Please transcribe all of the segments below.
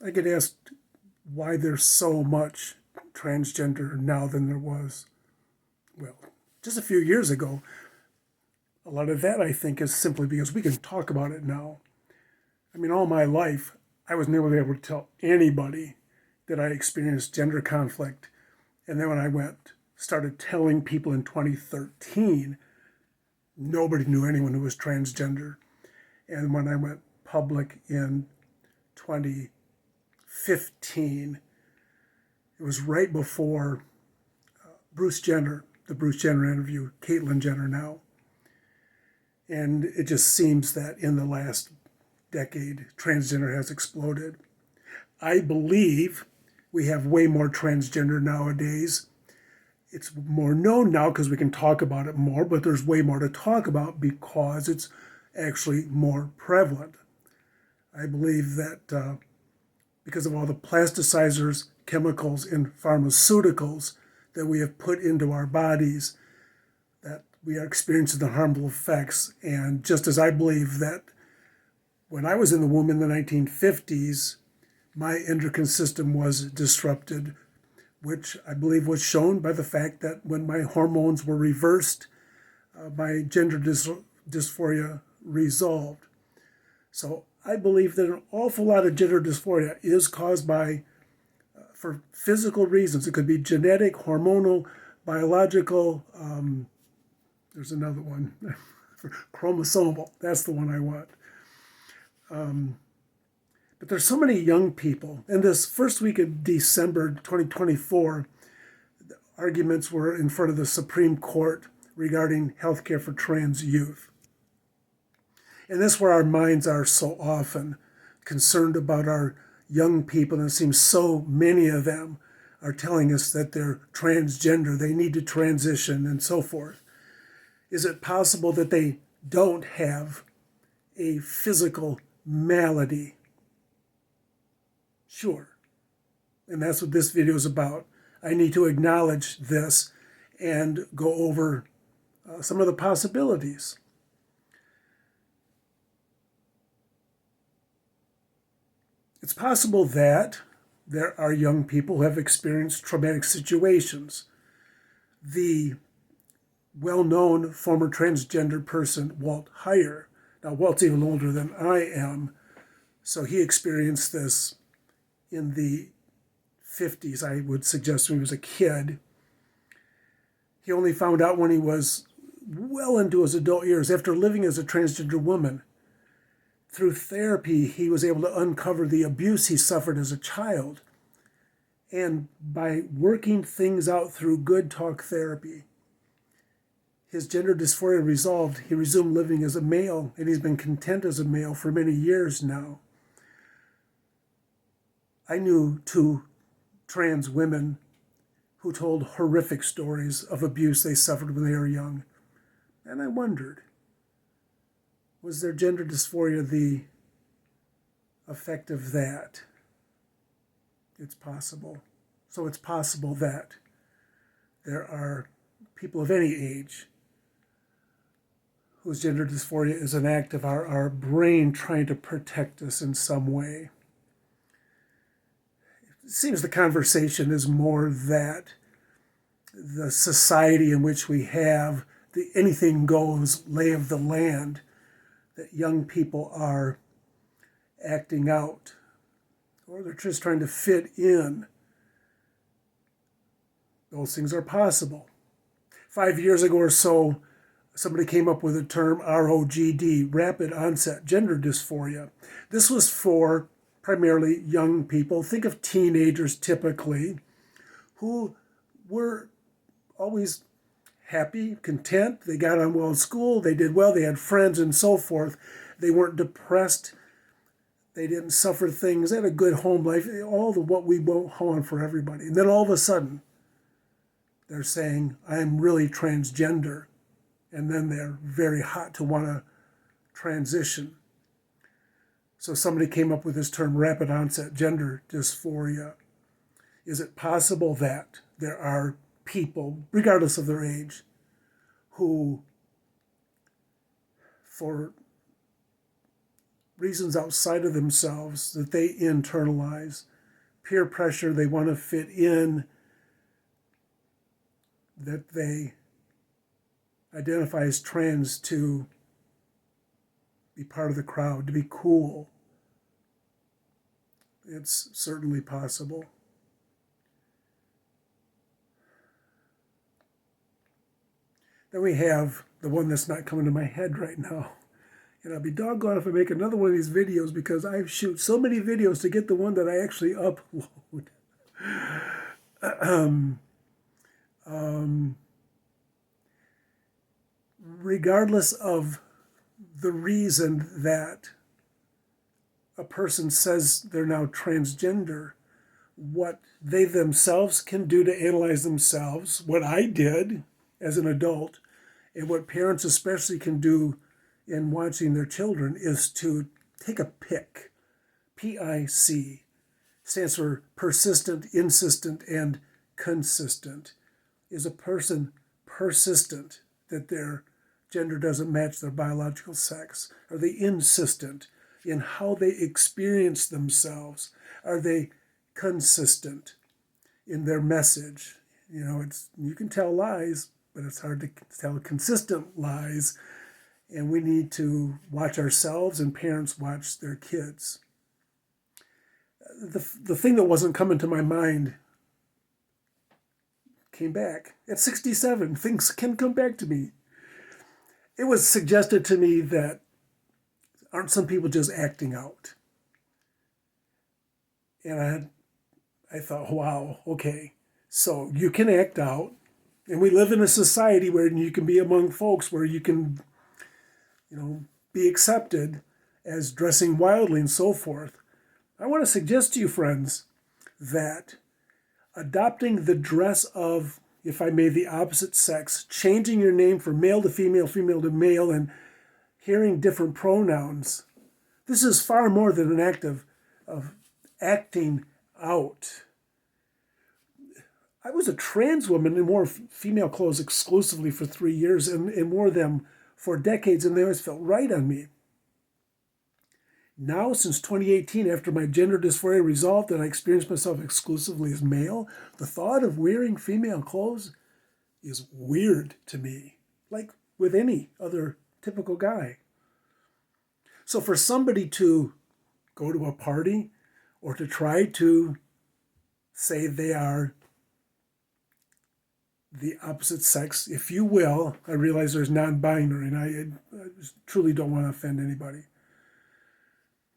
I get asked why there's so much transgender now than there was, well, just a few years ago. A lot of that, I think, is simply because we can talk about it now. I mean, all my life, I was never able to tell anybody that I experienced gender conflict. And then when I started telling people in 2013, nobody knew anyone who was transgender. And when I went public in 2015, it was right before Bruce Jenner, the Bruce Jenner interview, Caitlyn Jenner now. And it just seems that in the last decade, transgender has exploded. I believe we have way more transgender nowadays. It's more known now because we can talk about it more, but there's way more to talk about because it's actually more prevalent. I believe that because of all the plasticizers, chemicals, and pharmaceuticals that we have put into our bodies, that we are experiencing the harmful effects. And just as I believe that when I was in the womb in the 1950s, my endocrine system was disrupted, which I believe was shown by the fact that when my hormones were reversed, my gender dysphoria resolved. So I believe that an awful lot of gender dysphoria is caused by, for physical reasons. It could be genetic, hormonal, biological. There's another one, chromosomal. That's the one I want. But there's so many young people. And this first week of December 2024, the arguments were in front of the Supreme Court regarding health care for trans youth. And that's where our minds are so often concerned about our young people. And it seems so many of them are telling us that they're transgender, they need to transition and so forth. Is it possible that they don't have a physical malady? Sure. And that's what this video is about. I need to acknowledge this and go over some of the possibilities. It's possible that there are young people who have experienced traumatic situations. The well-known former transgender person, Walt Heyer. Now, Walt's even older than I am, so he experienced this in the 50s, I would suggest, when he was a kid. He only found out when he was well into his adult years, after living as a transgender woman. Through therapy, he was able to uncover the abuse he suffered as a child. And by working things out through good talk therapy, his gender dysphoria resolved. He resumed living as a male, and he's been content as a male for many years now. I knew two trans women who told horrific stories of abuse they suffered when they were young. And I wondered, was their gender dysphoria the effect of that? It's possible. So it's possible that there are people of any age whose gender dysphoria is an act of our brain trying to protect us in some way. It seems the conversation is more that the society in which we have the anything goes lay of the land, that young people are acting out, or they're just trying to fit in. Those things are possible. 5 years ago or so, somebody came up with the term ROGD, rapid onset gender dysphoria. This was for primarily young people. Think of teenagers typically, who were always happy, content. They got on well in school, they did well, they had friends and so forth. They weren't depressed. They didn't suffer things. They had a good home life, all the what we want for everybody. And then all of a sudden, they're saying, I'm really transgender. And then they're very hot to want to transition. So somebody came up with this term, rapid onset gender dysphoria. Is it possible that there are people, regardless of their age, who, for reasons outside of themselves that they internalize, peer pressure, they want to fit in, that they identify as trans to be part of the crowd, to be cool. It's certainly possible. Then we have the one that's not coming to my head right now. And I'll be doggone if I make another one of these videos, because I shoot so many videos to get the one that I actually upload. Regardless of the reason that a person says they're now transgender, what they themselves can do to analyze themselves, what I did as an adult, and what parents especially can do in watching their children, is to take a pick. P-I-C stands for persistent, insistent, and consistent. Is a person persistent that their gender doesn't match their biological sex? Are they insistent in how they experience themselves? Are they consistent in their message? You know, you can tell lies, but it's hard to tell consistent lies. And we need to watch ourselves, and parents watch their kids. The thing that wasn't coming to my mind came back. At 67, things can come back to me. It was suggested to me that, aren't some people just acting out? And I thought, wow, okay, so you can act out. And we live in a society where you can be among folks where you can, be accepted as dressing wildly and so forth. I want to suggest to you, friends, that adopting the dress of, if I may, the opposite sex, changing your name from male to female, female to male, and hearing different pronouns, this is far more than an act of acting out. I was a trans woman and wore female clothes exclusively for 3 years and wore them for decades, and they always felt right on me. Now, since 2018, after my gender dysphoria resolved and I experienced myself exclusively as male, the thought of wearing female clothes is weird to me, like with any other typical guy. So for somebody to go to a party or to try to say they are the opposite sex, if you will, I realize there's non-binary, and I truly don't want to offend anybody.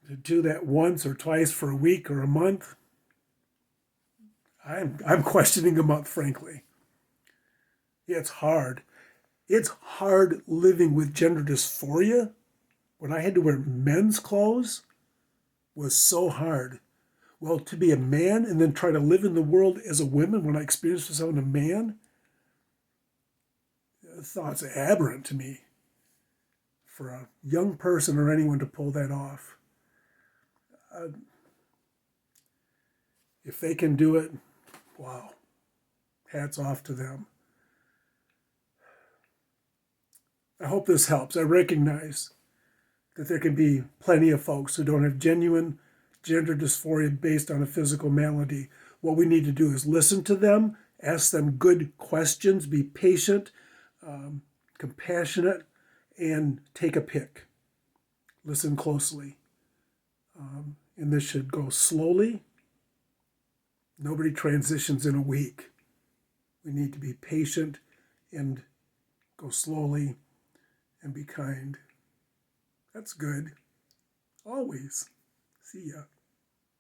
To do that once or twice for a week or a month, I'm questioning a month, frankly. Yeah, it's hard. It's hard living with gender dysphoria. When I had to wear men's clothes was so hard. Well, to be a man and then try to live in the world as a woman when I experienced myself as a man, the thought's aberrant to me. For a young person or anyone to pull that off. If they can do it, wow, hats off to them. I hope this helps. I recognize that there can be plenty of folks who don't have genuine gender dysphoria based on a physical malady. What we need to do is listen to them, ask them good questions, be patient, compassionate, and take a pick. Listen closely. And this should go slowly. Nobody transitions in a week. We need to be patient and go slowly and be kind. That's good. Always. See ya.